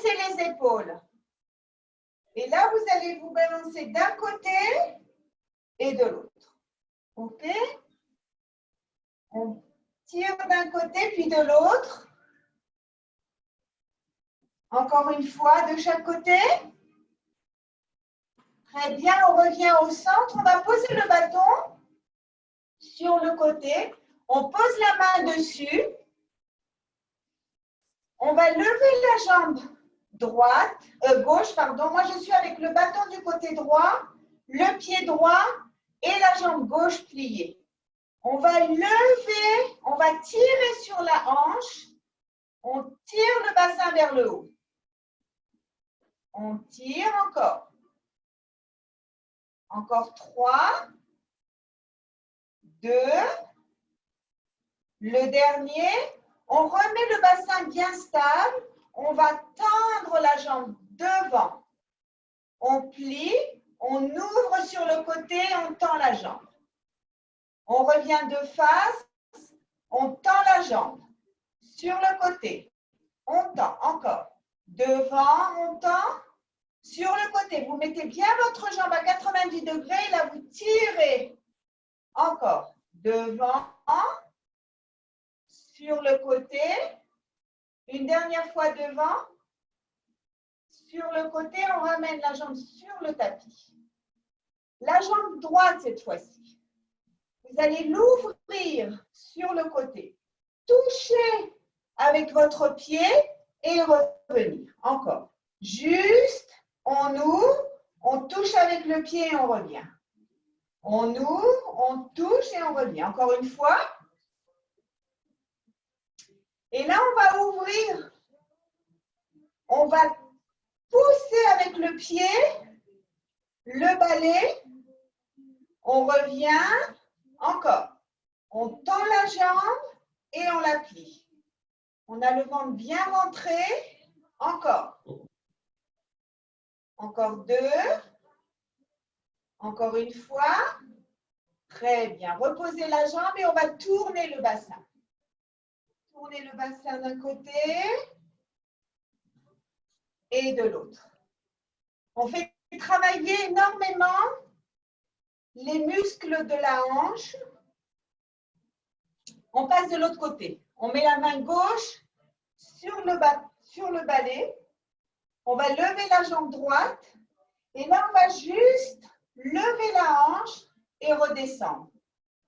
balancer les épaules. Et là, vous allez vous balancer d'un côté et de l'autre. OK? On tire d'un côté puis de l'autre. Encore une fois, de chaque côté. Très bien, on revient au centre. On va poser le bâton sur le côté. On pose la main dessus. On va lever la jambe gauche, pardon. Moi, je suis avec le bâton du côté droit, le pied droit et la jambe gauche pliée. On va lever, on va tirer sur la hanche. On tire le bassin vers le haut. On tire encore. Encore 3, 2. Le dernier, on remet le bassin bien stable. On va tendre la jambe devant. On plie, on ouvre sur le côté, on tend la jambe. On revient de face, on tend la jambe. Sur le côté, on tend encore. Devant, on tend. Sur le côté, vous mettez bien votre jambe à 90 degrés. Là, vous tirez. Encore. Devant. Sur le côté. Une dernière fois devant. Sur le côté, on ramène la jambe sur le tapis. La jambe droite cette fois-ci. Vous allez l'ouvrir sur le côté. Toucher avec votre pied et revenir. Encore. Juste, on ouvre, on touche avec le pied et on revient. On ouvre, on touche et on revient. Encore une fois. Et là, on va ouvrir. On va pousser avec le pied, le balai. On revient. Encore. On tend la jambe et on la plie. On a le ventre bien rentré. Encore. Encore 2. Encore une fois. Très bien. Reposez la jambe et on va tourner le bassin. Tournez le bassin d'un côté et de l'autre. On fait travailler énormément les muscles de la hanche. On passe de l'autre côté. On met la main gauche sur le balai. On va lever la jambe droite. Et là, on va juste lever la hanche et redescendre.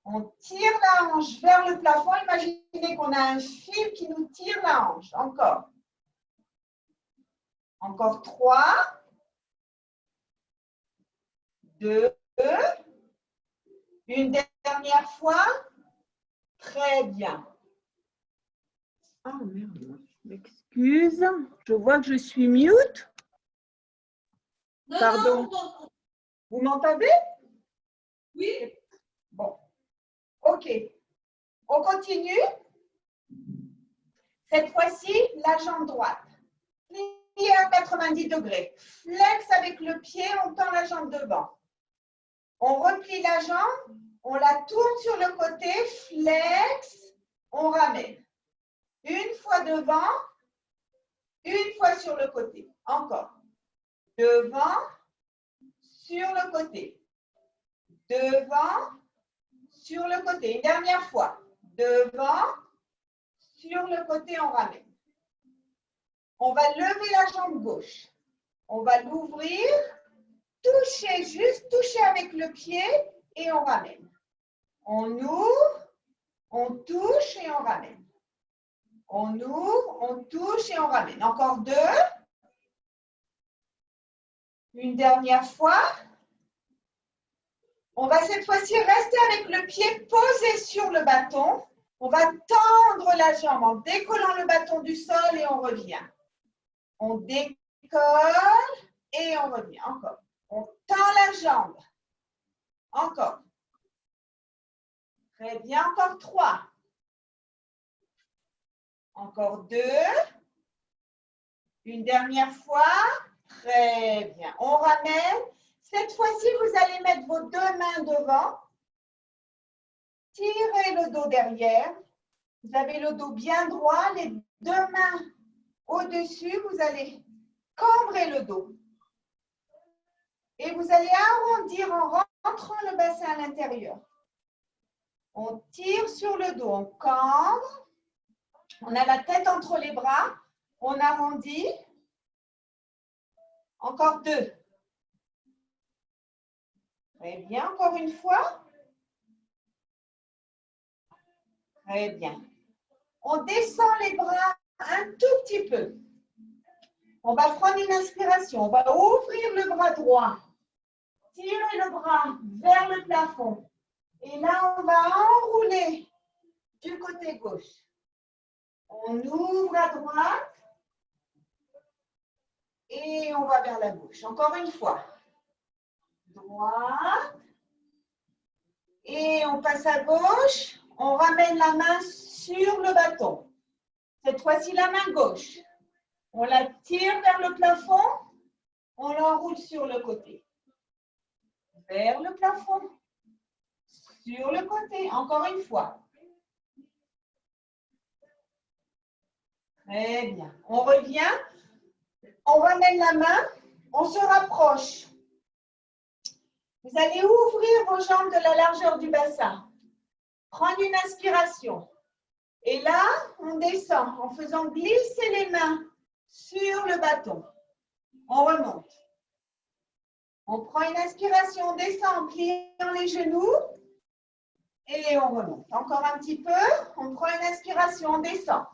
On tire la hanche vers le plafond. Imaginez qu'on a un fil qui nous tire la hanche. Encore. Encore 3. 2. Une dernière fois. Très bien. Oh merde, je m'excuse. Je vois que je suis mute. Pardon. Vous m'entendez? Oui. Bon. OK. On continue. Cette fois-ci, la jambe droite. Pliée à 90 degrés. Flex avec le pied, on tend la jambe devant. On replie la jambe, on la tourne sur le côté, flex, on ramène. Une fois devant, une fois sur le côté. Encore. Devant, sur le côté. Devant, sur le côté. Une dernière fois. Devant, sur le côté, on ramène. On va lever la jambe gauche. On va l'ouvrir, toucher, juste toucher avec le pied et on ramène. On ouvre, on touche et on ramène. On ouvre, on touche et on ramène. Encore 2. Une dernière fois. On va cette fois-ci rester avec le pied posé sur le bâton. On va tendre la jambe en décollant le bâton du sol et on revient. On décolle et on revient. Encore. On tend la jambe. Encore. Très bien. Encore 3. Encore 2. Une dernière fois. Très bien. On ramène. Cette fois-ci, vous allez mettre vos 2 mains devant. Tirez le dos derrière. Vous avez le dos bien droit. Les 2 mains au-dessus. Vous allez cambrez le dos. Et vous allez arrondir en rentrant le bassin à l'intérieur. On tire sur le dos, on cambre. On a la tête entre les bras. On arrondit. Encore 2. Très bien, encore une fois. Très bien. On descend les bras un tout petit peu. On va prendre une inspiration. On va ouvrir le bras droit. Tirer le bras vers le plafond. Et là, on va enrouler du côté gauche. On ouvre à droite. Et on va vers la gauche. Encore une fois. Droite. Et on passe à gauche. On ramène la main sur le bâton. Cette fois-ci, la main gauche. On la tire vers le plafond. On l'enroule sur le côté. Vers le plafond. Sur le côté. Encore une fois. Très bien. On revient. On ramène la main. On se rapproche. Vous allez ouvrir vos jambes de la largeur du bassin. Prendre une inspiration. Et là, on descend en faisant glisser les mains sur le bâton. On remonte. On prend une inspiration, on descend en pliant les genoux. Et on remonte. Encore un petit peu. On prend une inspiration, on descend.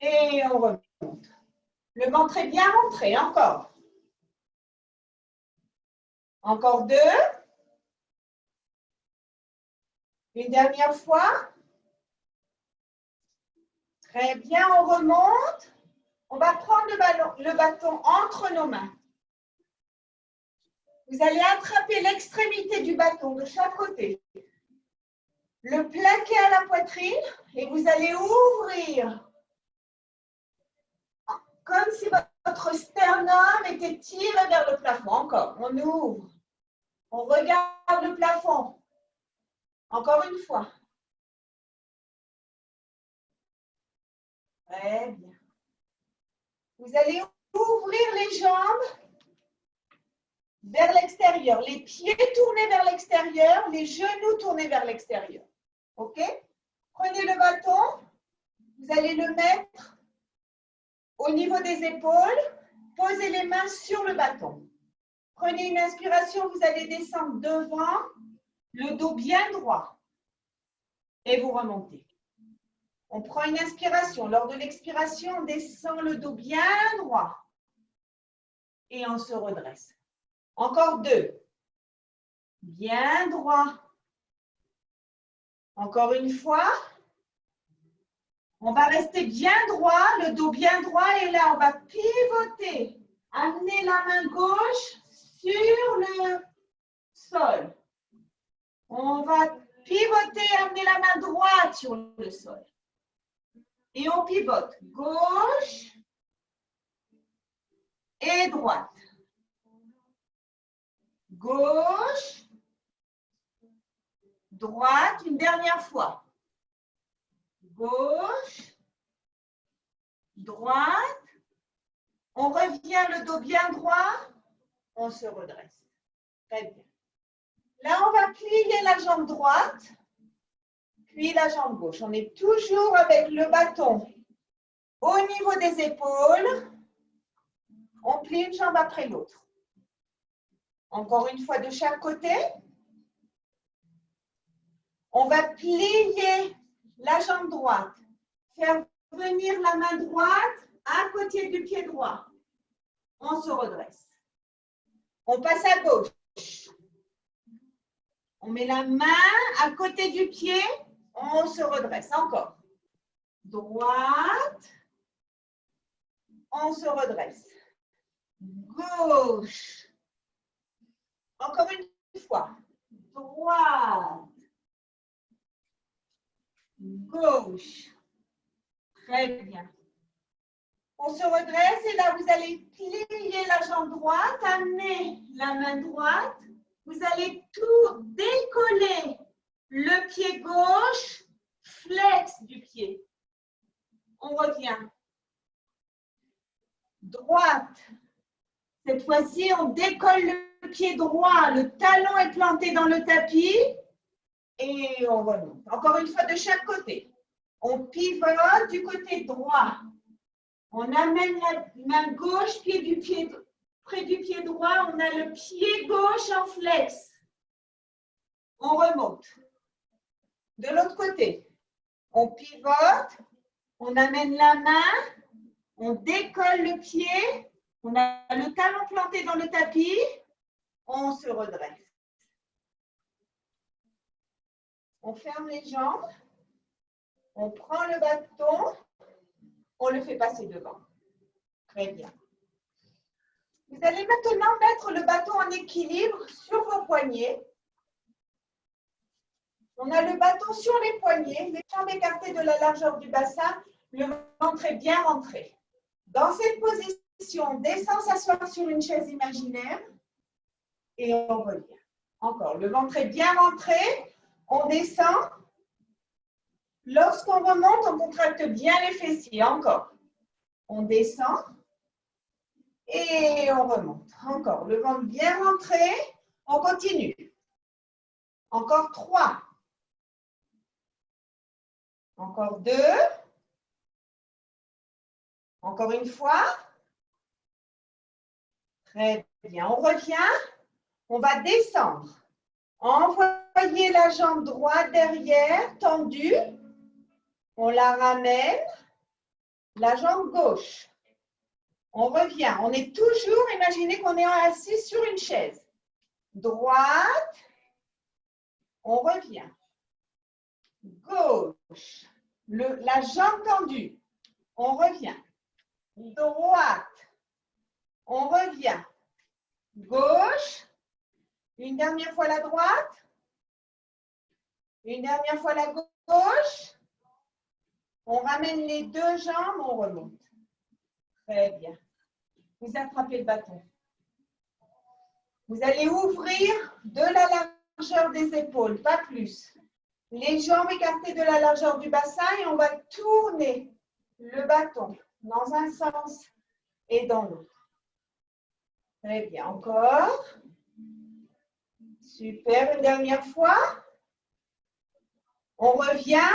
Et on remonte. Le ventre est bien rentré. Encore. Encore 2. Une dernière fois. Très bien, on remonte. On va prendre le bâton entre nos mains. Vous allez attraper l'extrémité du bâton de chaque côté. Le plaquer à la poitrine et vous allez ouvrir comme si votre sternum était tiré vers le plafond. Encore, on ouvre. On regarde le plafond. Encore une fois. Très bien. Vous allez ouvrir les jambes vers l'extérieur. Les pieds tournés vers l'extérieur, les genoux tournés vers l'extérieur. OK? Prenez le bâton. Vous allez le mettre au niveau des épaules. Posez les mains sur le bâton. Prenez une inspiration. Vous allez descendre devant, le dos bien droit. Et vous remontez. On prend une inspiration. Lors de l'expiration, on descend le dos bien droit. Et on se redresse. Encore 2. Bien droit. Encore une fois. On va rester bien droit, le dos bien droit. Et là, on va pivoter. Amener la main gauche sur le sol. On va pivoter, amener la main droite sur le sol. Et on pivote gauche et droite. Gauche, droite, une dernière fois. Gauche, droite. On revient le dos bien droit. On se redresse. Très bien. Là, on va plier la jambe droite. Puis la jambe gauche. On est toujours avec le bâton au niveau des épaules. On plie une jambe après l'autre. Encore une fois de chaque côté. On va plier la jambe droite. Faire venir la main droite à côté du pied droit. On se redresse. On passe à gauche. On met la main à côté du pied. On se redresse. Encore. Droite. On se redresse. Gauche. Encore une fois. Droite. Gauche. Très bien. On se redresse et là, vous allez plier la jambe droite, amener la main droite. Vous allez tout décoller. Le pied gauche, flex du pied. On revient. droite. Cette fois-ci, on décolle le pied droit. Le talon est planté dans le tapis et on remonte. Encore une fois de chaque côté. On pivote du côté droit. On amène la main gauche près du pied droit. On a le pied gauche en flex. On remonte. De l'autre côté, on pivote. On amène la main. On décolle le pied. On a le talon planté dans le tapis. On se redresse. On ferme les jambes. On prend le bâton. On le fait passer devant. Très bien. Vous allez maintenant mettre le bâton en équilibre sur vos poignets. On a le bâton sur les poignets, les jambes écartées de la largeur du bassin, le ventre est bien rentré. Dans cette position, on descend s'asseoir sur une chaise imaginaire et on revient. Encore, le ventre est bien rentré, on descend. Lorsqu'on remonte, on contracte bien les fessiers. Encore, on descend et on remonte. Encore, le ventre bien rentré, on continue. Encore 3. Encore 2. Encore une fois. Très bien. On revient. On va descendre. Envoyez la jambe droite derrière, tendue. On la ramène. La jambe gauche. On revient. On est toujours, imaginez qu'on est assis sur une chaise. Droite. On revient. Gauche. La jambe tendue. On revient. Droite. On revient. Gauche. Une dernière fois la droite. Une dernière fois la gauche. On ramène les deux jambes, on remonte. Très bien. Vous attrapez le bâton. Vous allez ouvrir de la largeur des épaules, pas plus. Les jambes écartées de la largeur du bassin et on va tourner le bâton dans un sens et dans l'autre. Très bien. Encore. Super. Une dernière fois. On revient.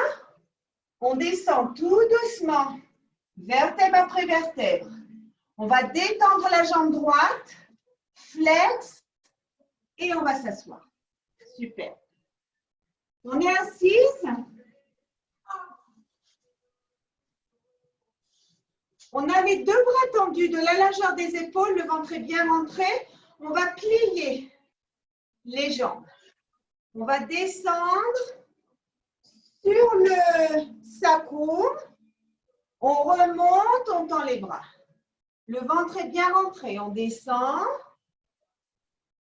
On descend tout doucement, vertèbre après vertèbre. On va détendre la jambe droite, flex, et on va s'asseoir. Super. On est assise. On a les deux bras tendus de la largeur des épaules, le ventre est bien rentré. On va plier les jambes. On va descendre sur le sacrum. On remonte, on tend les bras. Le ventre est bien rentré. On descend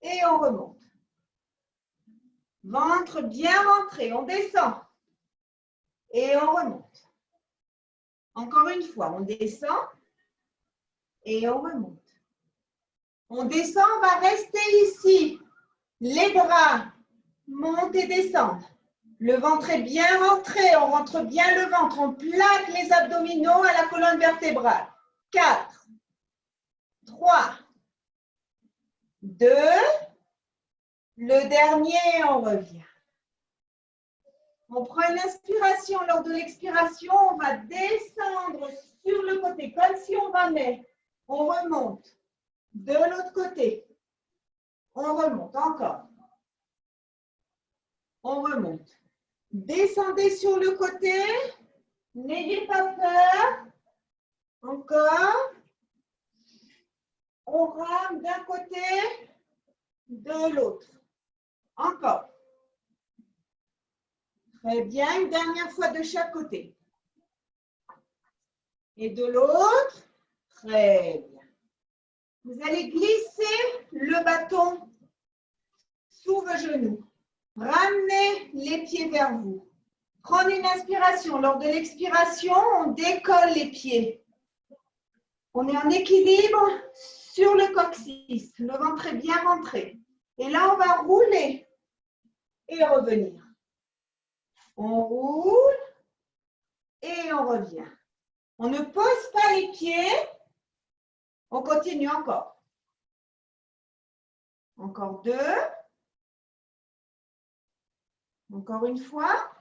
et on remonte. Ventre bien rentré. On descend et on remonte. Encore une fois, on descend et on remonte. On descend, on va rester ici. Les bras montent et descendent. Le ventre est bien rentré, on rentre bien le ventre, on plaque les abdominaux à la colonne vertébrale. 4, 3, 2, le dernier, on revient. On prend une inspiration, lors de l'expiration, on va descendre sur le côté, comme si on ramait. On remonte de l'autre côté. On remonte encore. On remonte. Descendez sur le côté. N'ayez pas peur. Encore. On rame d'un côté, de l'autre. Encore. Très bien. Une dernière fois de chaque côté. Et de l'autre. Très bien. Vous allez glisser le bâton sous vos genoux. Ramenez les pieds vers vous. Prenez une inspiration. Lors de l'expiration, on décolle les pieds. On est en équilibre sur le coccyx. Le ventre est bien rentré. Et là, on va rouler et revenir. On roule et on revient. On ne pose pas les pieds. On continue encore. Encore 2. Encore une fois.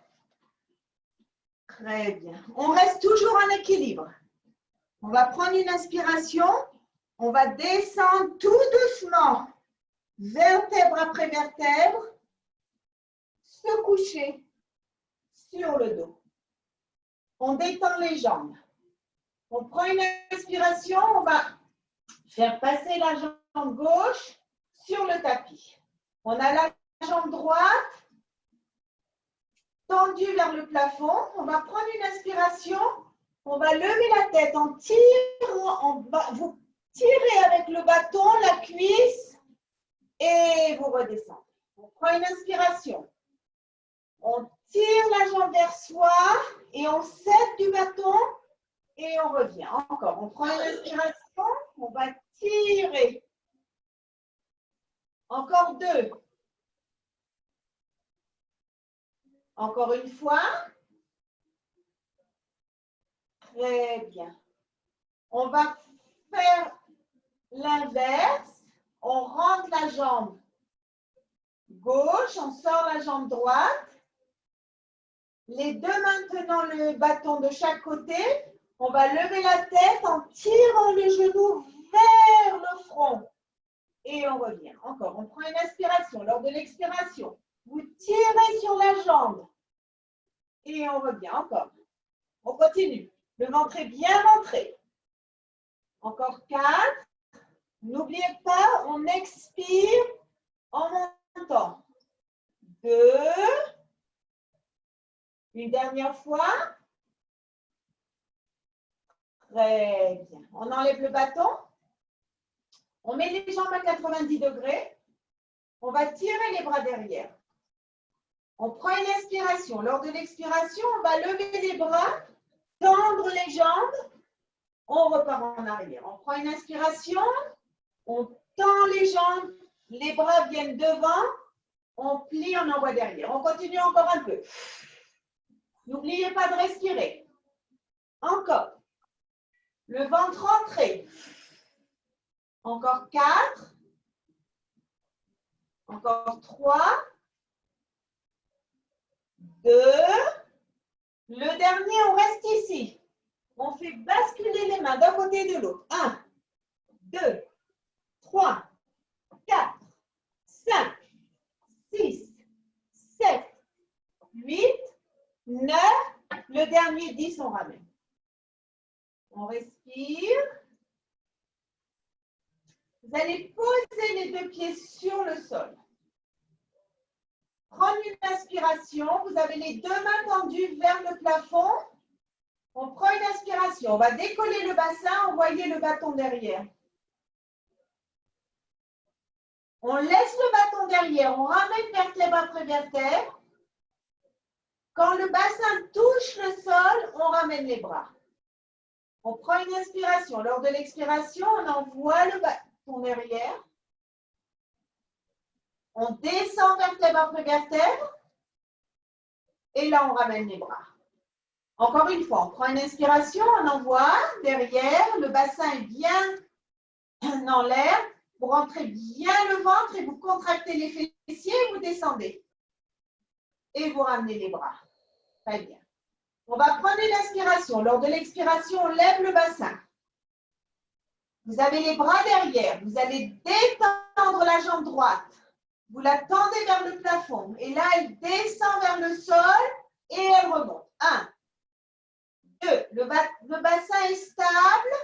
Très bien. On reste toujours en équilibre. On va prendre une inspiration. On va descendre tout doucement, vertèbre après vertèbre, se coucher sur le dos. On détend les jambes. On prend une inspiration, on va faire passer la jambe gauche sur le tapis. On a la jambe droite tendue vers le plafond. On va prendre une inspiration, on va lever la tête en tirant, vous tirez avec le bâton la cuisse et vous redescendez. On prend une inspiration. On tire la jambe vers soi et on cède du bâton et on revient. Encore, on prend une inspiration, on va tirer. Encore 2. Encore une fois. Très bien. On va faire l'inverse. On rentre la jambe gauche, on sort la jambe droite. Les deux mains tenant le bâton de chaque côté. On va lever la tête en tirant le genou vers le front. Et on revient. Encore, on prend une inspiration. Lors de l'expiration, vous tirez sur la jambe. Et on revient. Encore. On continue. Le ventre est bien rentré. Encore 4. N'oubliez pas, on expire en montant. 2. Une dernière fois. Très bien. On enlève le bâton. On met les jambes à 90 degrés. On va tirer les bras derrière. On prend une inspiration. Lors de l'expiration, on va lever les bras, tendre les jambes. On repart en arrière. On prend une inspiration. On tend les jambes. Les bras viennent devant. On plie, on envoie derrière. On continue encore un peu. N'oubliez pas de respirer. Encore. Le ventre rentré. Encore 4. Encore 3. 2. Le dernier, on reste ici. On fait basculer les mains d'un côté et de l'autre. 1, 2, 3, 4, 5, 6, 7, 8, 9. Le dernier, 10, on ramène. On respire. Vous allez poser les deux pieds sur le sol. Prendre une inspiration. Vous avez les deux mains tendues vers le plafond. On prend une inspiration. On va décoller le bassin. Envoyer le bâton derrière. On laisse le bâton derrière. On ramène vertèbre après vertèbre. Quand le bassin touche le sol, on ramène les bras. On prend une inspiration. Lors de l'expiration, on envoie le bâton derrière. On descend vertèbre après vertèbre. Et là, on ramène les bras. Encore une fois, on prend une inspiration, on envoie derrière. Le bassin est bien dans l'air. Vous rentrez bien le ventre et vous contractez les fessiers et vous descendez. Et vous ramenez les bras. Très bien. On va prendre une inspiration. Lors de l'expiration, on lève le bassin. Vous avez les bras derrière. Vous allez détendre la jambe droite. Vous la tendez vers le plafond. Et là, elle descend vers le sol et elle remonte. 1, 2. Le bassin est stable.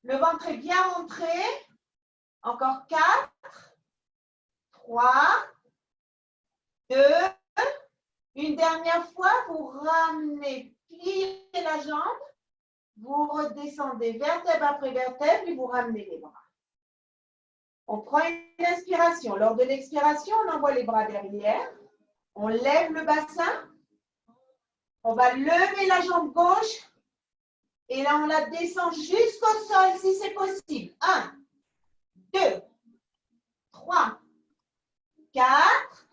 Le ventre est bien rentré. Encore 4, 3, 2. Une dernière fois, vous ramenez, pliez la jambe. Vous redescendez vertèbre après vertèbre et vous ramenez les bras. On prend une inspiration. Lors de l'expiration, on envoie les bras derrière. On lève le bassin. On va lever la jambe gauche. Et là, on la descend jusqu'au sol si c'est possible. 1, 2, 3, 4,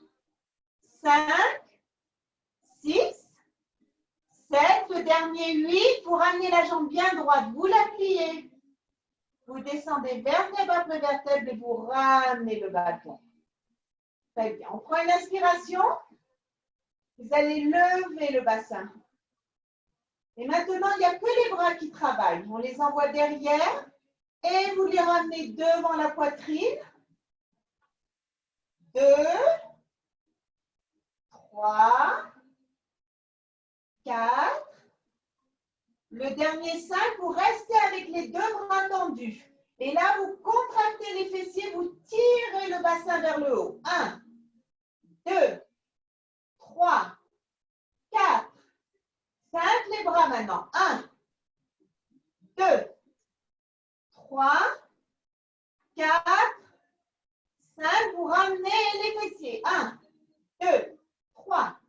5, 6, 7. Le dernier, 8. Vous ramenez la jambe bien droite. Vous la pliez. Vous descendez vertèbre après vertèbre et vous ramenez le bâton. Très bien. On prend une inspiration. Vous allez lever le bassin. Et maintenant, il n'y a que les bras qui travaillent. On les envoie derrière et vous les ramenez devant la poitrine. 2, 3, 4. Le dernier 5, vous restez avec les 2 bras tendus. Et là, vous contractez les fessiers, vous tirez le bassin vers le haut. 1, 2, 3, 4, 5. Les bras maintenant. 1, 2, 3, 4, 5. Vous ramenez les fessiers. 1, 2, 3,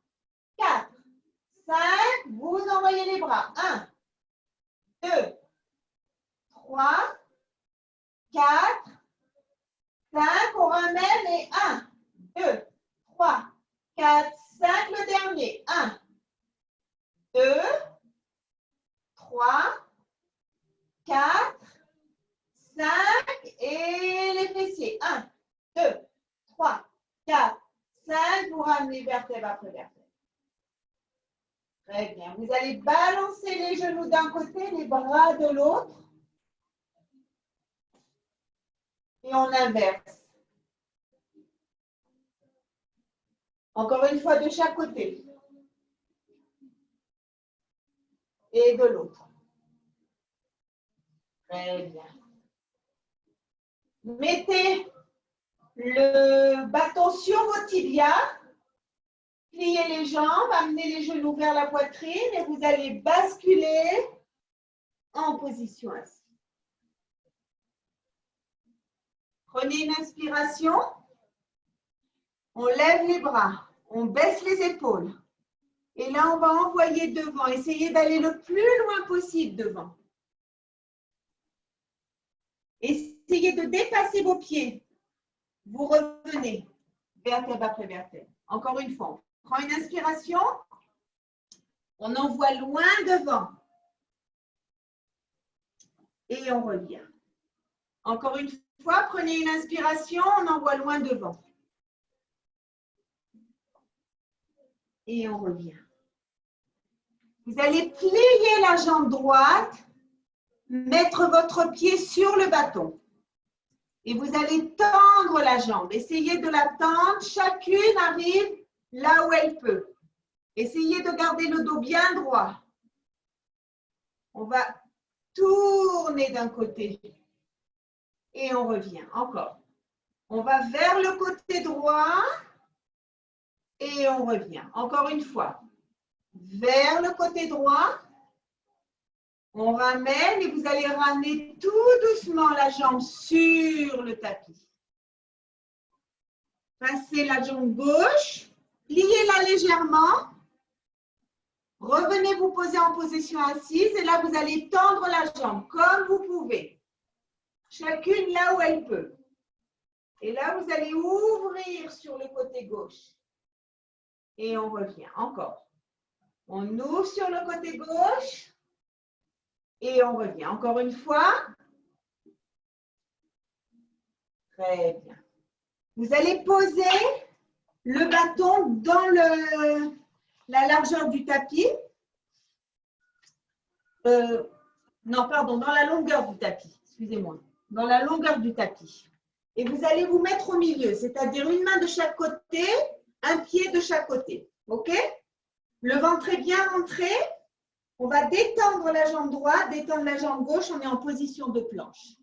4, 5. Vous envoyez les bras. 1, 2, 3, 4, 5. On ramène et 1, 2, 3, 4, 5. Le dernier. 1, 2, 3, 4, 5. Et les fessiers. 1, 2, 3, 4, 5. Vous ramenez vertèbre après vertèbre. Très bien. Vous allez balancer les genoux d'un côté, les bras de l'autre. Et on inverse. Encore une fois de chaque côté. Et de l'autre. Très bien. Mettez le bâton sur vos tibias. Pliez les jambes, amenez les genoux vers la poitrine et vous allez basculer en position assise. Prenez une inspiration. On lève les bras, on baisse les épaules. Et là, on va envoyer devant. Essayez d'aller le plus loin possible devant. Essayez de dépasser vos pieds. Vous revenez, vertèbre après vertèbre. Encore une fois, on prend une inspiration. On envoie loin devant. Et on revient. Encore une fois, prenez une inspiration, on envoie loin devant. Et on revient. Vous allez plier la jambe droite, mettre votre pied sur le bâton. Et vous allez tendre la jambe. Essayez de la tendre. Chacune arrive là où elle peut. Essayez de garder le dos bien droit. On va tourner d'un côté. Et on revient. Encore. On va vers le côté droit. Et on revient. Encore une fois. Vers le côté droit. On ramène et vous allez ramener tout doucement la jambe sur le tapis. Passez la jambe gauche. Pliez-la légèrement. Revenez vous poser en position assise. Et là, vous allez tendre la jambe comme vous pouvez. Chacune là où elle peut. Et là, vous allez ouvrir sur le côté gauche. Et on revient. Encore. On ouvre sur le côté gauche. Et on revient. Encore une fois. Très bien. Vous allez poser le bâton dans la largeur du tapis. Non, pardon, dans la longueur du tapis. Excusez-moi. Dans la longueur du tapis. Et vous allez vous mettre au milieu, c'est-à-dire une main de chaque côté, un pied de chaque côté. OK? Le ventre est bien rentré. On va détendre la jambe droite, détendre la jambe gauche. On est en position de planche.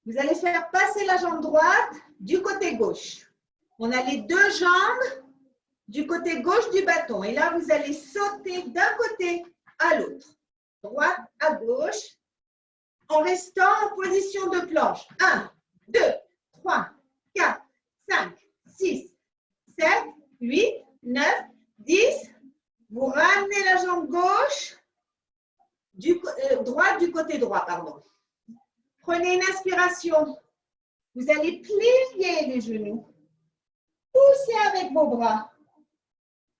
Vous allez faire passer la jambe droite du côté gauche. On a les 2 jambes du côté gauche du bâton. Et là, vous allez sauter d'un côté à l'autre. Droite à gauche. En restant en position de planche. 1, 2, 3, 4, 5, 6, 7, 8, 9, 10. Vous ramenez la jambe gauche, droite du côté droit, pardon. Prenez une inspiration. Vous allez plier les genoux. Poussez avec vos bras.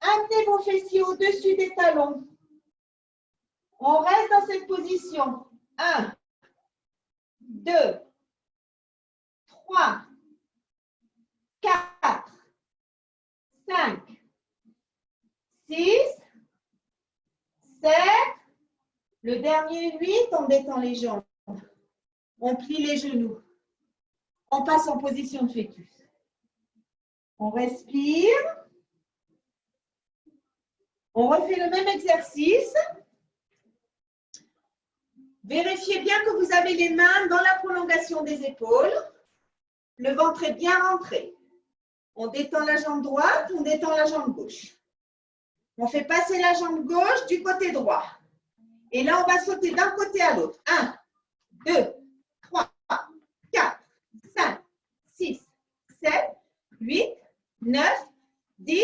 Amenez vos fessiers au-dessus des talons. On reste dans cette position. 1, 2, 3, 4, 5, 6, 7, le dernier 8, on détend les jambes. On plie les genoux. On passe en position de fœtus. On respire. On refait le même exercice. Vérifiez bien que vous avez les mains dans la prolongation des épaules. Le ventre est bien rentré. On détend la jambe droite, on détend la jambe gauche. On fait passer la jambe gauche du côté droit. Et là, on va sauter d'un côté à l'autre. 1, 2, 3, 4, 5, 6, 7, 8, 9, 10.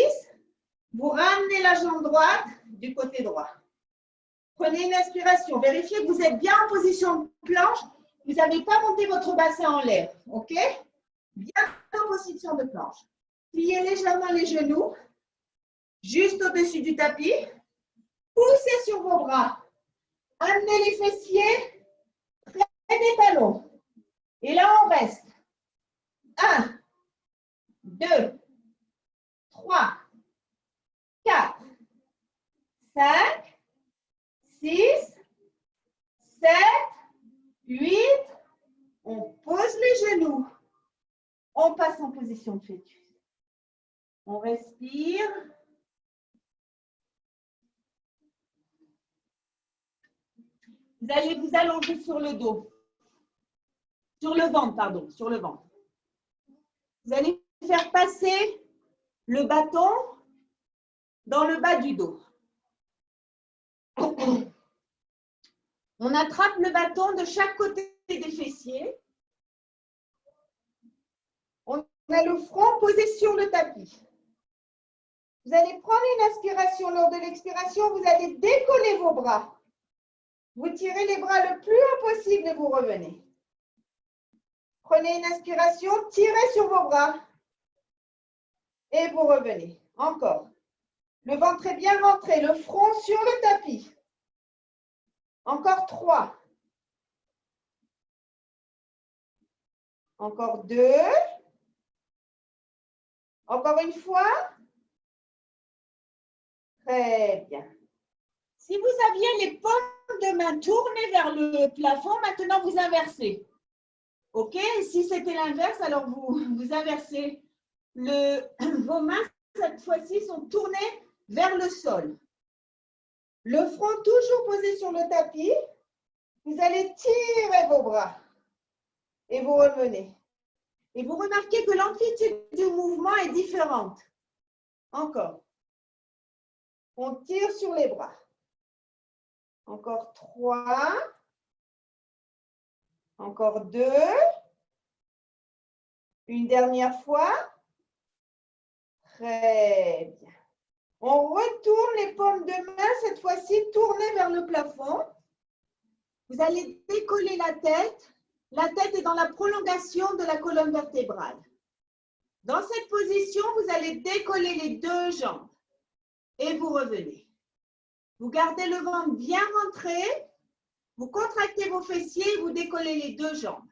Vous ramenez la jambe droite du côté droit. Prenez une inspiration. Vérifiez que vous êtes bien en position de planche. Vous n'avez pas monté votre bassin en l'air. OK? Bien en position de planche. Pliez légèrement les genoux, juste au-dessus du tapis. Poussez sur vos bras. Amenez les fessiers près des talons. Et là, on reste. 1, 2, 3, 4, 5, 6, 7, 8. On pose les genoux. On passe en position de fœtus. On respire. Vous allez vous allonger sur le dos. Sur le ventre, pardon, sur le ventre. Vous allez faire passer le bâton dans le bas du dos. On attrape le bâton de chaque côté des fessiers. On a le front posé sur le tapis. Vous allez prendre une inspiration. Lors de l'expiration, vous allez décoller vos bras. Vous tirez les bras le plus haut possible et vous revenez. Prenez une inspiration, tirez sur vos bras et vous revenez. Encore. Le ventre est bien rentré, le front sur le tapis. Encore 3. Encore 2. Encore une fois. Très bien. Si vous aviez les paumes de main tournées vers le plafond, maintenant vous inversez. OK? Si c'était l'inverse, alors vous inversez. Vos mains, cette fois-ci, sont tournées vers le sol. Le front toujours posé sur le tapis. Vous allez tirer vos bras et vous revenez. Et vous remarquez que l'amplitude du mouvement est différente. Encore. On tire sur les bras. Encore 3. Encore 2. Une dernière fois. Très bien. On retourne les paumes de main, cette fois-ci tournées vers le plafond. Vous allez décoller la tête. La tête est dans la prolongation de la colonne vertébrale. Dans cette position, vous allez décoller les deux jambes et vous revenez. Vous gardez le ventre bien rentré. Vous contractez vos fessiers et vous décollez les deux jambes.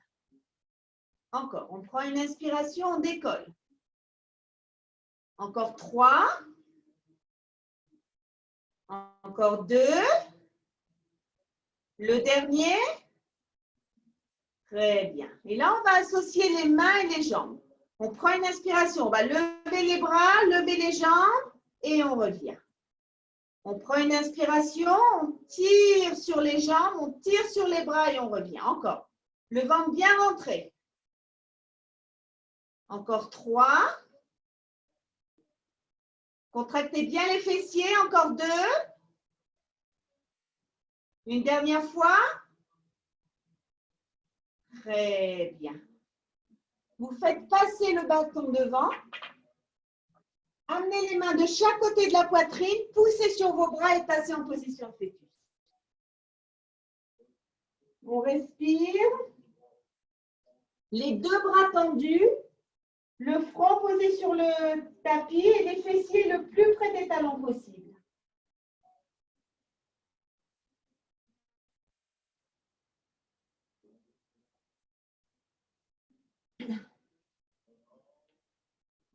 Encore, on prend une inspiration, on décolle. Encore 3. Encore 2. Le dernier. Très bien. Et là, on va associer les mains et les jambes. On prend une inspiration. On va lever les bras, lever les jambes et on revient. On prend une inspiration, on tire sur les jambes, on tire sur les bras et on revient. Encore. Le ventre bien rentré. Encore 3. Contractez bien les fessiers. Encore 2. Une dernière fois. Très bien. Vous faites passer le bâton devant. Amenez les mains de chaque côté de la poitrine. Poussez sur vos bras et passez en position fœtus. On respire. Les deux bras tendus. Le front posé sur le tapis et les fessiers le plus près des talons possible.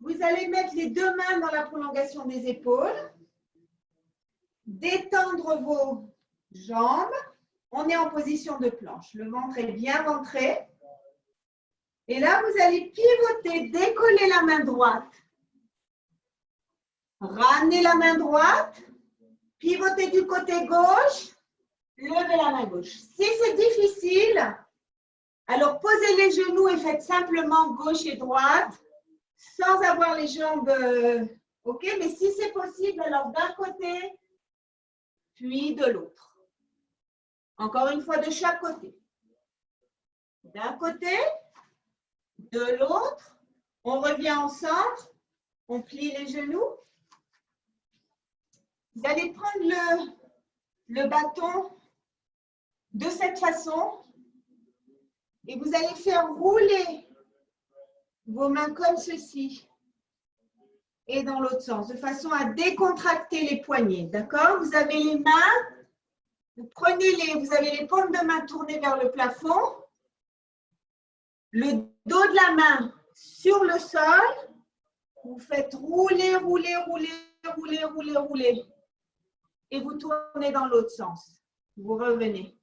Vous allez mettre les deux mains dans la prolongation des épaules. Détendre vos jambes. On est en position de planche. Le ventre est bien rentré. Et là, vous allez pivoter, décoller la main droite. Ramener la main droite. Pivoter du côté gauche. Levez la main gauche. Si c'est difficile, alors posez les genoux et faites simplement gauche et droite sans avoir les jambes. OK, mais si c'est possible, alors d'un côté, puis de l'autre. Encore une fois, de chaque côté. D'un côté, de l'autre. On revient au centre. On plie les genoux. Vous allez prendre le bâton de cette façon et vous allez faire rouler vos mains comme ceci et dans l'autre sens, de façon à décontracter les poignets. D'accord? Vous avez les mains, vous avez les paumes de main tournées vers le plafond, le dos de la main sur le sol, vous faites rouler, rouler, rouler, rouler, rouler, rouler. Et vous tournez dans l'autre sens. Vous revenez.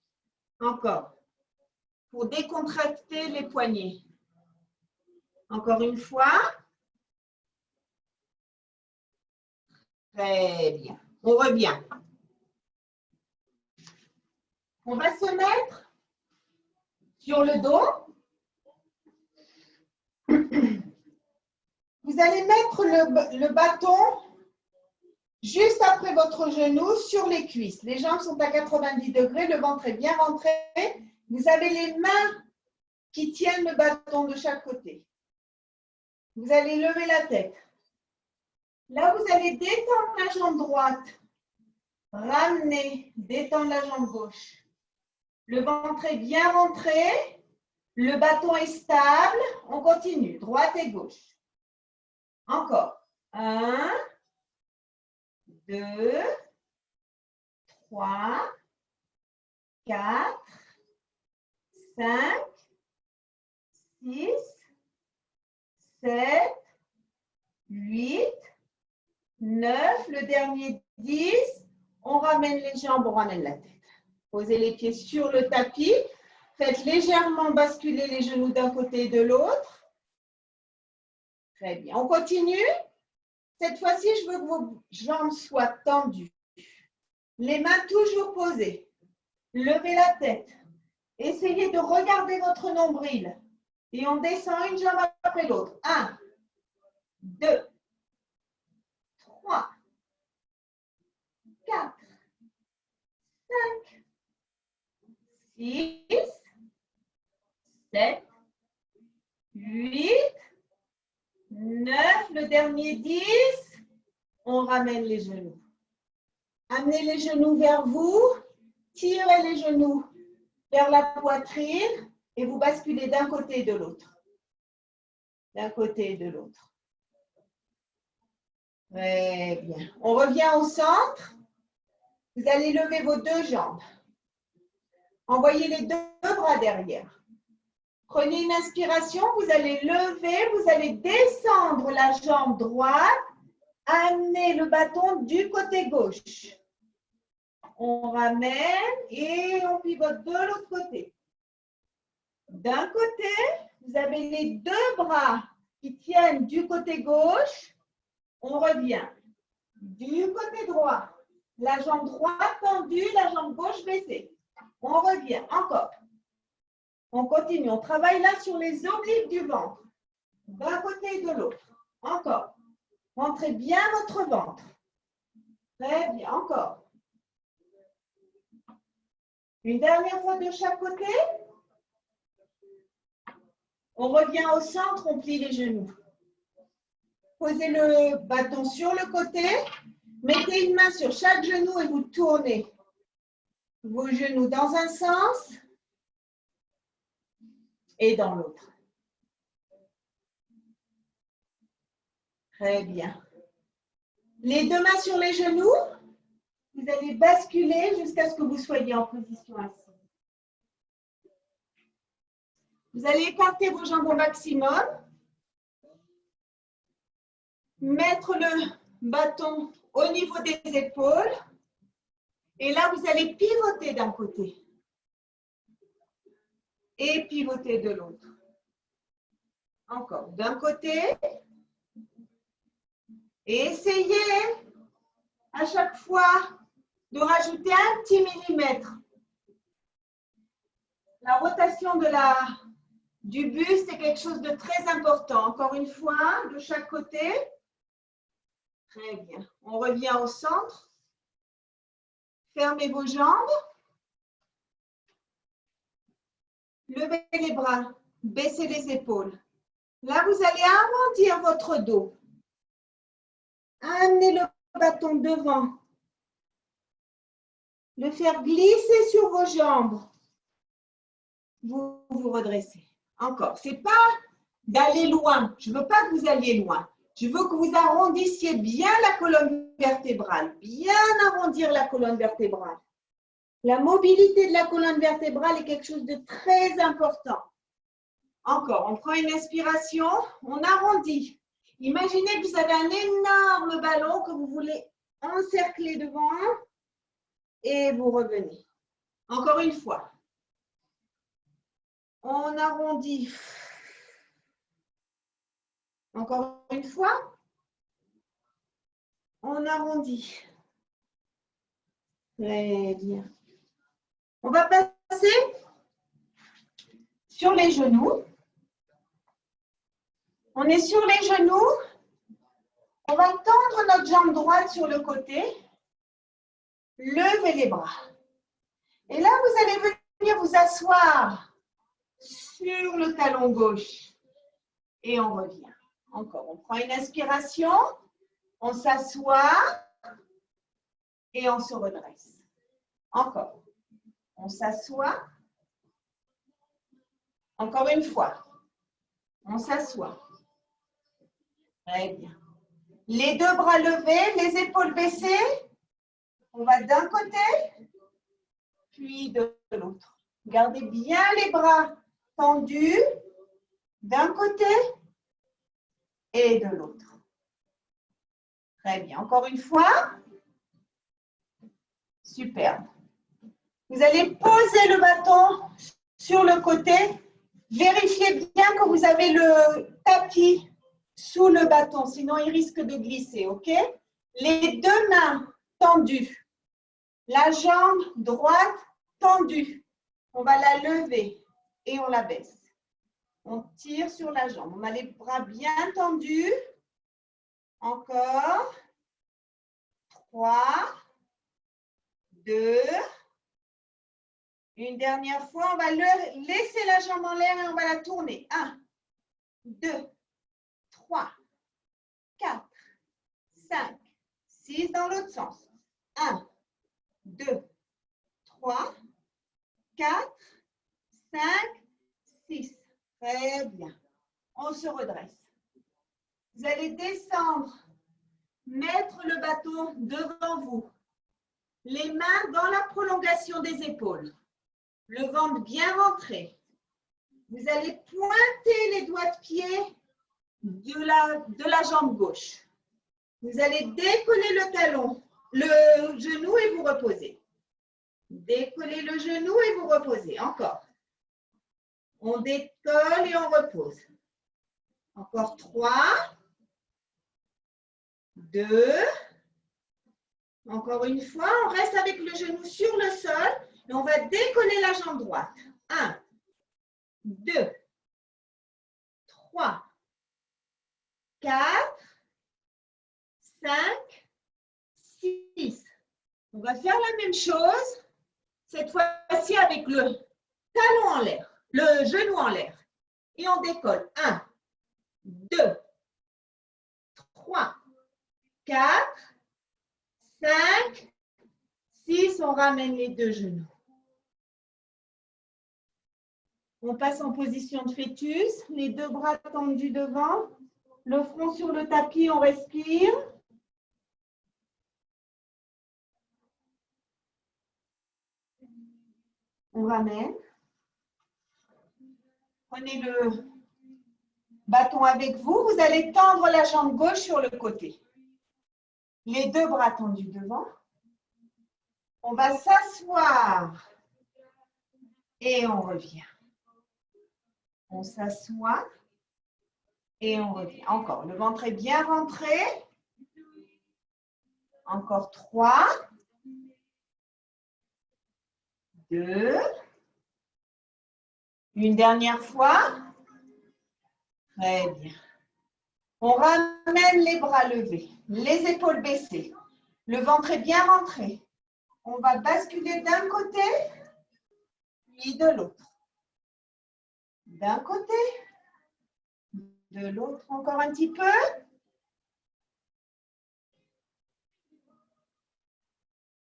Encore. Pour décontracter les poignets. Encore une fois. Très bien. On revient. On va se mettre sur le dos. Vous allez mettre le bâton juste après votre genou sur les cuisses. Les jambes sont à 90 degrés, le ventre est bien rentré. Vous avez les mains qui tiennent le bâton de chaque côté. Vous allez lever la tête. Là, vous allez détendre la jambe droite. Ramener, détendre la jambe gauche. Le ventre est bien rentré. Le bâton est stable. On continue, droite et gauche. Encore. 1, 2, 3, 4, 5, 6, 7, 8, 9, le dernier 10. On ramène les jambes, on ramène la tête. Posez les pieds sur le tapis. Faites légèrement basculer les genoux d'un côté et de l'autre. Très bien. On continue. Cette fois-ci, je veux que vos jambes soient tendues. Les mains toujours posées. Levez la tête. Essayez de regarder votre nombril. Et on descend une jambe après l'autre. 1, 2, 3, 4, 5, 6, 7, 8, 9, le dernier 10. On ramène les genoux. Amenez les genoux vers vous. Tirez les genoux vers la poitrine et vous basculez d'un côté et de l'autre. D'un côté et de l'autre. Très bien. On revient au centre. Vous allez lever vos deux jambes. Envoyez les deux bras derrière. Prenez une inspiration, vous allez lever, vous allez descendre la jambe droite, amener le bâton du côté gauche. On ramène et on pivote de l'autre côté. D'un côté, vous avez les deux bras qui tiennent du côté gauche. On revient du côté droit. La jambe droite tendue, la jambe gauche baissée. On revient encore. On continue. On travaille là sur les obliques du ventre. D'un côté et de l'autre. Encore. Rentrez bien votre ventre. Très bien. Encore. Une dernière fois de chaque côté. On revient au centre, on plie les genoux. Posez le bâton sur le côté. Mettez une main sur chaque genou et vous tournez vos genoux dans un sens et dans l'autre. Très bien. Les deux mains sur les genoux. Vous allez basculer jusqu'à ce que vous soyez en position assise. Vous allez écarter vos jambes au maximum. mettre le bâton au niveau des épaules. Et là, vous allez pivoter d'un côté et pivoter de l'autre. Encore d'un côté. Et essayez à chaque fois de rajouter un petit millimètre. La rotation du buste est quelque chose de très important. Encore une fois, de chaque côté. Très bien. On revient au centre. Fermez vos jambes. Levez les bras. Baissez les épaules. Là, vous allez arrondir votre dos. Amenez le bâton devant. Le faire glisser sur vos jambes. Vous vous redressez. Encore. Ce n'est pas d'aller loin. Je ne veux pas que vous alliez loin. Je veux que vous arrondissiez bien la colonne vertébrale. Bien arrondir la colonne vertébrale. La mobilité de la colonne vertébrale est quelque chose de très important. Encore. On prend une inspiration. On arrondit. Imaginez que vous avez un énorme ballon que vous voulez encercler devant et vous revenez. Encore une fois. On arrondit. Encore une fois. On arrondit. Très bien. On va passer sur les genoux. On est sur les genoux. On va tendre notre jambe droite sur le côté. Levez les bras. Et là, vous allez venir vous asseoir sur le talon gauche. Et on revient. Encore, on prend une inspiration. On s'assoit. Et on se redresse. Encore. On s'assoit. Encore une fois. On s'assoit. Très bien. Les deux bras levés, les épaules baissées. On va d'un côté, puis de l'autre. Gardez bien les bras tendus d'un côté et de l'autre. Très bien. Encore une fois. Superbe. Vous allez poser le bâton sur le côté. Vérifiez bien que vous avez le tapis sous le bâton, sinon il risque de glisser, ok? Les deux mains tendues. La jambe droite tendue. On va la lever et on la baisse. On tire sur la jambe. On a les bras bien tendus. Encore. 3, 2. Une dernière fois, on va laisser la jambe en l'air et on va la tourner. 1, 2, 3, 4, 5, 6 dans l'autre sens. 1, 2, 3, 4, 5, 6. Très bien. On se redresse. Vous allez descendre, mettre le bâton devant vous. Les mains dans la prolongation des épaules. Le ventre bien rentré. Vous allez pointer les doigts de pied de la jambe gauche. Vous allez décoller le talon, le genou et vous reposez. Décollez le genou et vous reposez. Encore. On décolle et on repose. Encore 3, 2. Encore une fois, on reste avec le genou sur le sol et on va décoller la jambe droite. 1, 2, 3, 4, 5, 6. On va faire la même chose, cette fois-ci avec le talon en l'air, le genou en l'air. Et on décolle. 1, 2, 3, 4, 5, 6. On ramène les deux genoux. On passe en position de fœtus, les deux bras tendus devant, le front sur le tapis, on respire. On ramène. Prenez le bâton avec vous, vous allez tendre la jambe gauche sur le côté. Les deux bras tendus devant. On va s'asseoir et on revient. On s'assoit et on revient. Encore, le ventre est bien rentré. Encore 3, 2, une dernière fois. Très bien. On ramène les bras levés, les épaules baissées. Le ventre est bien rentré. On va basculer d'un côté, puis de l'autre. D'un côté, de l'autre, encore un petit peu.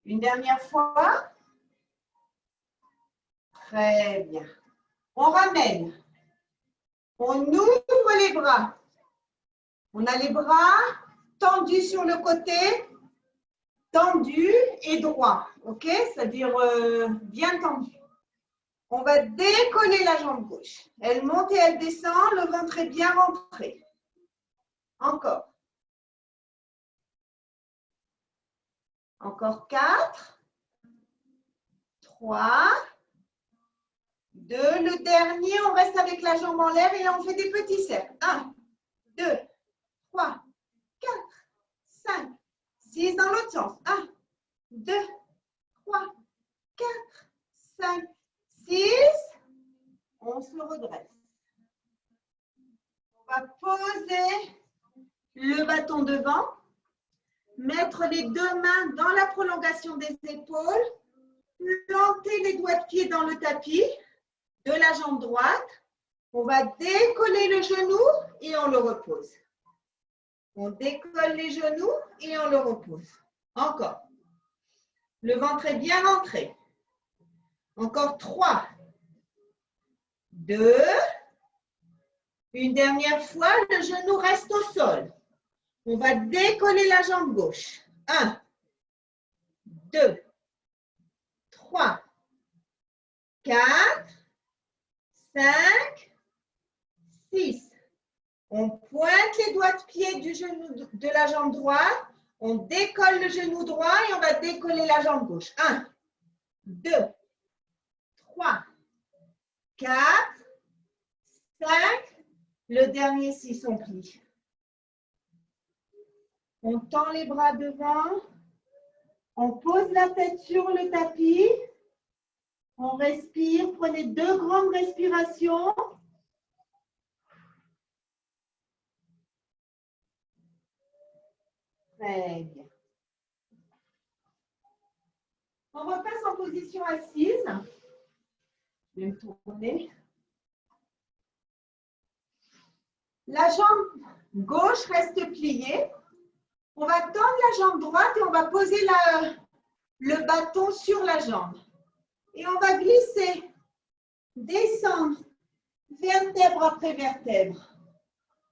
Une dernière fois. Très bien. On ramène. On ouvre les bras. On a les bras tendus sur le côté, tendus et droits. OK? C'est-à-dire bien tendus. On va décoller la jambe gauche. Elle monte et elle descend. Le ventre est bien rentré. Encore. Encore 4, 3, 2. Le dernier, on reste avec la jambe en l'air et là, on fait des petits cercles. 1, 2, 3, 4, 5, 6 dans l'autre sens. 1, 2, 3, 4, 5, 6. On se redresse. On va poser le bâton devant. Mettre les deux mains dans la prolongation des épaules. Planter les doigts de pied dans le tapis de la jambe droite. On va décoller le genou et on le repose. On décolle les genoux et on le repose. Encore. Le ventre est bien rentré. Encore 3, 2. Une dernière fois, le genou reste au sol. On va décoller la jambe gauche. 1, 2, 3, 4, 5, 6. On pointe les doigts de pied du genou de la jambe droite. On décolle le genou droit et on va décoller la jambe gauche. 1, 2, 3, 4, 5. Le dernier 6, on plie. On tend les bras devant. On pose la tête sur le tapis. On respire. Prenez 2 grandes respirations. Très bien. On repasse en position assise. Je vais me tourner. La jambe gauche reste pliée. On va tendre la jambe droite et on va poser le bâton sur la jambe. Et on va glisser, descendre, vertèbre après vertèbre.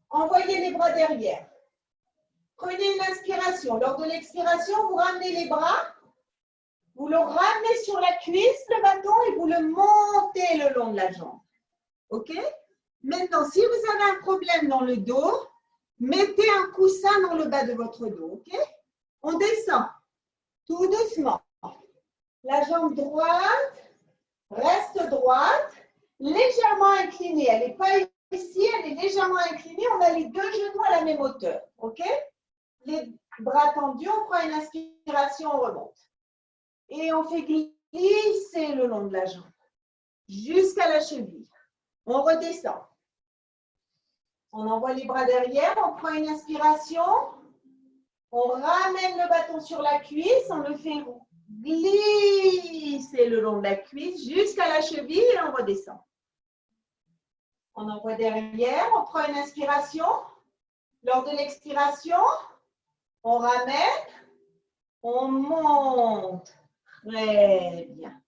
Envoyez les bras derrière. Prenez une inspiration. Lors de l'expiration, vous ramenez les bras. Vous le ramenez sur la cuisse, le bâton, et vous le montez le long de la jambe. OK? Maintenant, si vous avez un problème dans le dos, mettez un coussin dans le bas de votre dos. OK? On descend tout doucement. La jambe droite reste droite, légèrement inclinée. Elle n'est pas ici, elle est légèrement inclinée. On a les 2 genoux à la même hauteur. OK? Les bras tendus, on prend une inspiration, on remonte. Et on fait glisser le long de la jambe jusqu'à la cheville. On redescend. On envoie les bras derrière, on prend une inspiration. On ramène le bâton sur la cuisse, on le fait glisser le long de la cuisse jusqu'à la cheville et on redescend. On envoie derrière, on prend une inspiration. Lors de l'expiration, on ramène, on monte. Très bien.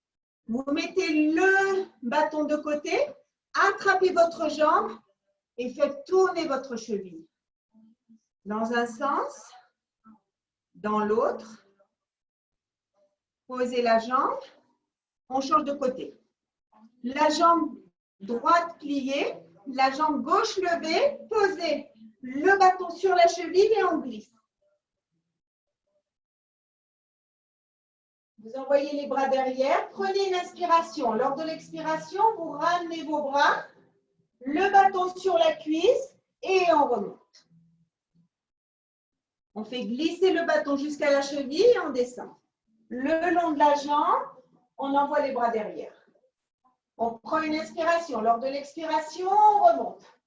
Vous mettez le bâton de côté, attrapez votre jambe et faites tourner votre cheville. Dans un sens, dans l'autre. Posez la jambe. On change de côté. La jambe droite pliée, la jambe gauche levée, posez le bâton sur la cheville et on glisse. Vous envoyez les bras derrière, prenez une inspiration. Lors de l'expiration, vous ramenez vos bras, le bâton sur la cuisse et on remonte. On fait glisser le bâton jusqu'à la cheville et on descend. Le long de la jambe, on envoie les bras derrière. On prend une inspiration. Lors de l'expiration, on remonte.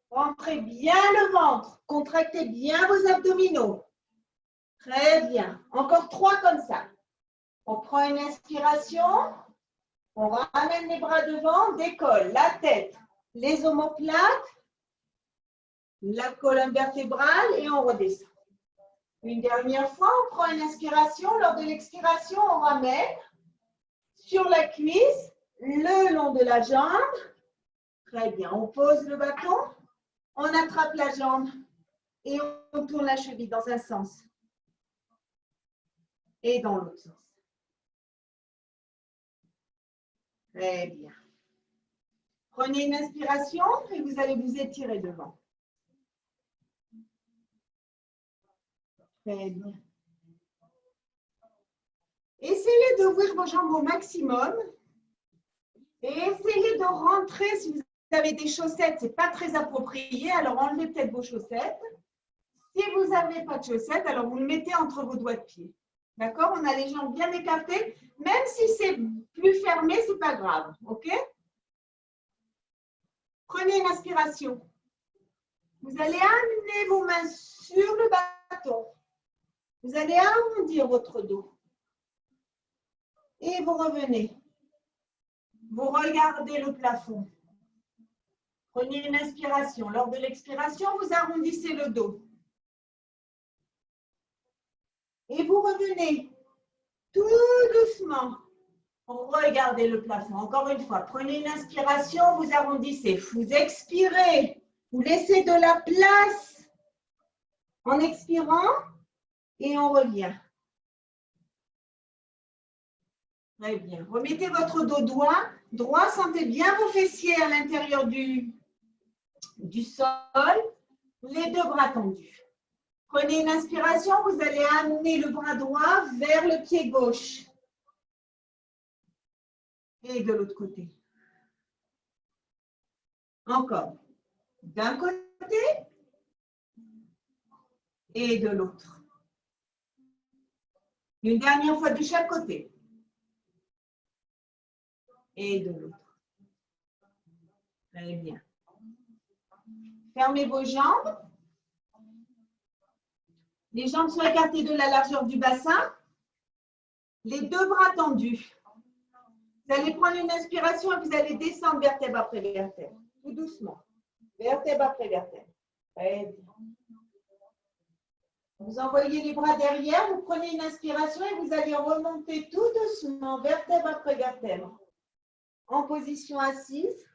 Rentrez bien le ventre. Contractez bien vos abdominaux. Très bien. Encore 3 comme ça. On prend une inspiration. On ramène les bras devant. Décolle la tête, les omoplates, la colonne vertébrale et on redescend. Une dernière fois, on prend une inspiration. Lors de l'expiration, on ramène sur la cuisse, le long de la jambe. Très bien. On pose le bâton, on attrape la jambe et on tourne la cheville dans un sens et dans l'autre sens. Très bien. Prenez une inspiration et vous allez vous étirer devant. Très bien. Essayez d'ouvrir vos jambes au maximum et essayez de rentrer. Si vous avez des chaussettes, ce n'est pas très approprié, alors enlevez peut-être vos chaussettes. Si vous n'avez pas de chaussettes, alors vous le mettez entre vos doigts de pied. D'accord? On a les jambes bien écartées. Même si c'est plus fermé, ce n'est pas grave. OK? Prenez une inspiration. Vous allez amener vos mains sur le bâton. Vous allez arrondir votre dos. Et vous revenez. Vous regardez le plafond. Prenez une inspiration. Lors de l'expiration, vous arrondissez le dos. Et vous revenez tout doucement. Regardez le plafond. Encore une fois, prenez une inspiration, vous arrondissez. Vous expirez. Vous laissez de la place en expirant et on revient. Très bien. Remettez votre dos droit. Sentez bien vos fessiers à l'intérieur du sol. Les 2 bras tendus. Prenez une inspiration. Vous allez amener le bras droit vers le pied gauche. Et de l'autre côté. Encore. D'un côté et de l'autre. Une dernière fois de chaque côté. Et de l'autre. Très bien. Fermez vos jambes. Les jambes sont écartées de la largeur du bassin. Les 2 bras tendus. Vous allez prendre une inspiration et vous allez descendre vertèbre après vertèbre. Tout doucement. Vertèbre après vertèbre. Très bien. Vous envoyez les bras derrière, vous prenez une inspiration et vous allez remonter tout doucement, vertèbre après vertèbre. En position assise,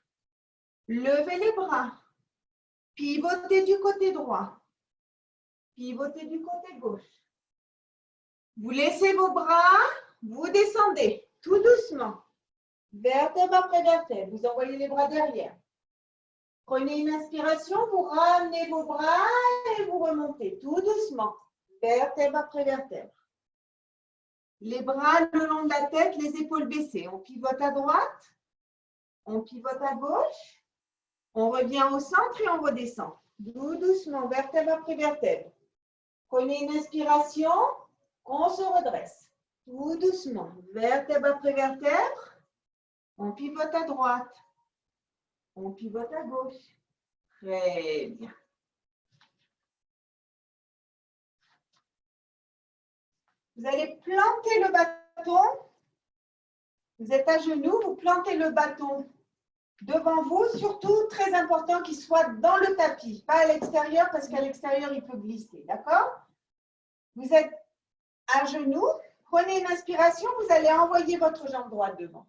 levez les bras. Pivotez du côté droit. Pivotez du côté gauche. Vous laissez vos bras, vous descendez tout doucement. Vertèbre après vertèbre. Vous envoyez les bras derrière. Prenez une inspiration, vous ramenez vos bras et vous remontez tout doucement. Vertèbre après vertèbre. Les bras le long de la tête, les épaules baissées. On pivote à droite, on pivote à gauche, on revient au centre et on redescend. Tout doucement, vertèbre après vertèbre. Prenez une inspiration, on se redresse. Tout doucement, vertèbre après vertèbre. On pivote à droite. On pivote à gauche. Très bien. Vous allez planter le bâton. Vous êtes à genoux, vous plantez le bâton devant vous. Surtout, très important qu'il soit dans le tapis, pas à l'extérieur parce qu'à l'extérieur, il peut glisser. D'accord? Vous êtes à genoux. Prenez une inspiration. Vous allez envoyer votre jambe droite devant.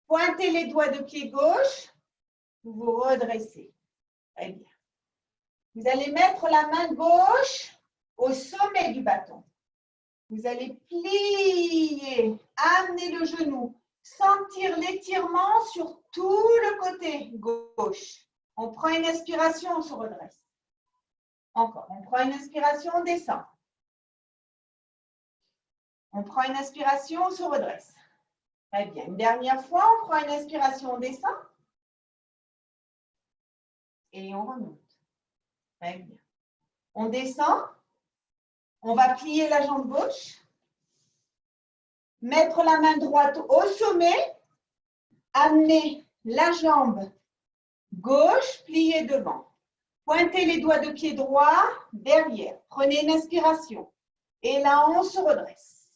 Pointez les doigts de pied gauche. Vous vous redressez. Très bien. Vous allez mettre la main gauche au sommet du bâton. Vous allez plier, amener le genou, sentir l'étirement sur tout le côté gauche. On prend une inspiration, on se redresse. Encore, on prend une inspiration, on descend. On prend une inspiration, on se redresse. Très bien. Une dernière fois, on prend une inspiration, on descend. Et on remonte. Très bien. On descend. On va plier la jambe gauche. Mettre la main droite au sommet. Amener la jambe gauche pliée devant. Pointez les doigts de pied droit derrière. Prenez une inspiration. Et là, on se redresse.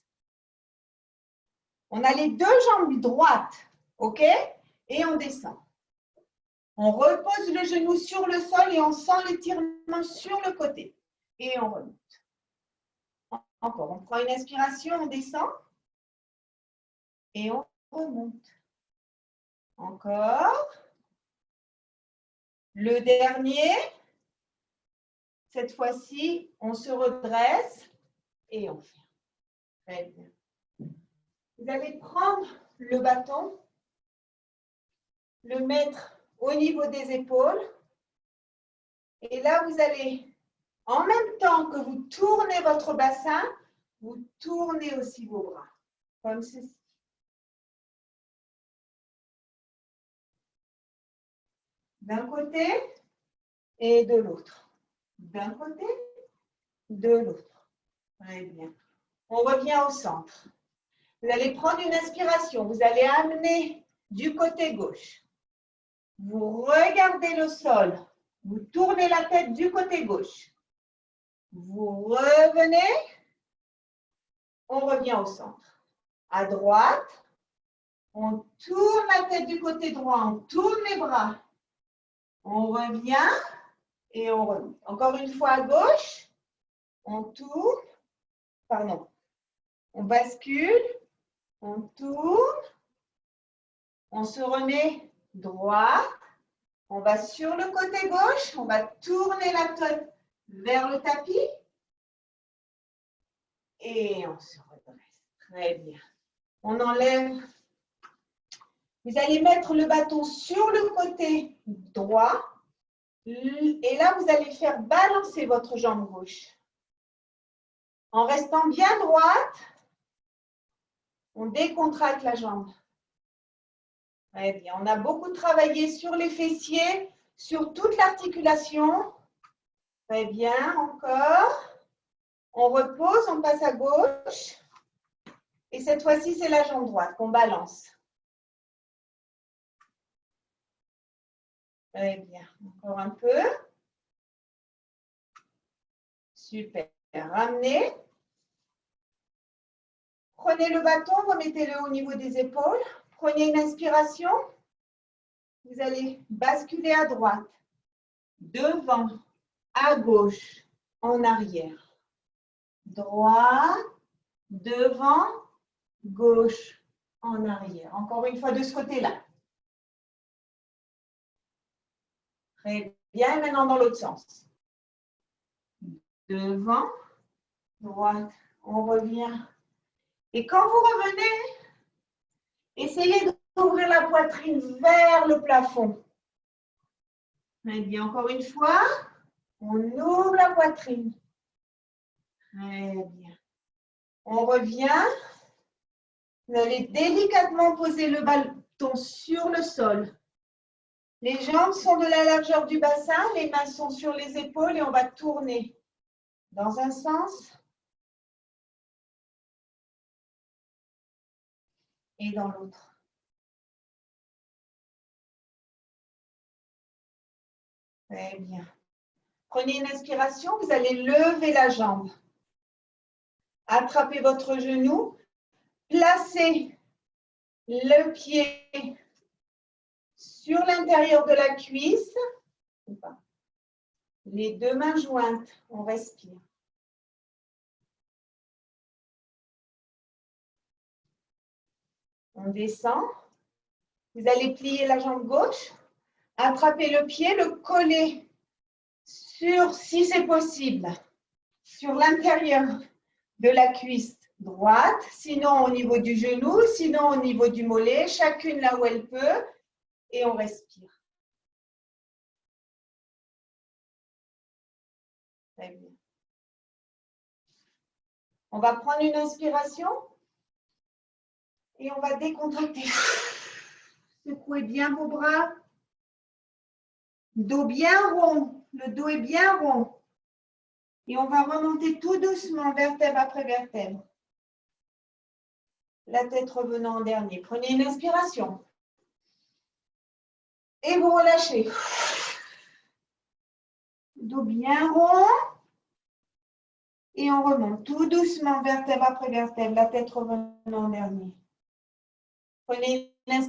On a les deux jambes droites, ok? Et on descend. On repose le genou sur le sol et on sent l'étirement sur le côté. Et on remonte. Encore, on prend une inspiration, on descend. Et on remonte. Encore. Le dernier. Cette fois-ci, on se redresse et on ferme. Très bien. Vous allez prendre le bâton, le mettre au niveau des épaules. Et là, vous allez, en même temps que vous tournez votre bassin, vous tournez aussi vos bras, comme ceci. D'un côté et de l'autre. D'un côté, de l'autre. Très bien. On revient au centre. Vous allez prendre une inspiration. Vous allez amener du côté gauche. Vous regardez le sol. Vous tournez la tête du côté gauche. Vous revenez. On revient au centre. À droite. On tourne la tête du côté droit. On tourne les bras. On revient et on remonte. Encore une fois à gauche. On tourne. Pardon. On bascule. On tourne. On se remet droit. On va sur le côté gauche. On va tourner la tête vers le tapis. Et on se redresse. Très bien. On enlève. Vous allez mettre le bâton sur le côté droit. Et là, vous allez faire balancer votre jambe gauche. En restant bien droite, on décontracte la jambe. Très bien. On a beaucoup travaillé sur les fessiers, sur toute l'articulation. Très bien. Encore. On repose, on passe à gauche. Et cette fois-ci, c'est la jambe droite qu'on balance. Très bien. Encore un peu. Super. Ramenez. Prenez le bâton, remettez-le au niveau des épaules. Prenez une inspiration. Vous allez basculer à droite, devant, à gauche, en arrière. Droite, devant, gauche, en arrière. Encore une fois de ce côté-là. Très bien. Maintenant dans l'autre sens. Devant, droite, on revient. Et quand vous revenez, essayez d'ouvrir la poitrine vers le plafond. Très bien. Encore une fois, on ouvre la poitrine. Très bien. On revient. Vous allez délicatement poser le bâton sur le sol. Les jambes sont de la largeur du bassin, les mains sont sur les épaules et on va tourner dans un sens et dans l'autre. Très bien. Prenez une inspiration, vous allez lever la jambe. Attrapez votre genou, placez le pied sur l'intérieur de la cuisse. Les deux mains jointes, on respire. On descend. Vous allez plier la jambe gauche, attraper le pied, le coller sur, si c'est possible, sur l'intérieur de la cuisse droite, sinon au niveau du genou, sinon au niveau du mollet, chacune là où elle peut, et on respire. On va prendre une inspiration et on va décontracter. Secouez bien vos bras. Dos bien rond. Le dos est bien rond. Et on va remonter tout doucement, vertèbre après vertèbre. La tête revenant en dernier. Prenez une inspiration. Et vous relâchez. Dos bien rond. Et on remonte tout doucement, vertèbre après vertèbre. La tête revenant en dernier. Prenez une inspiration.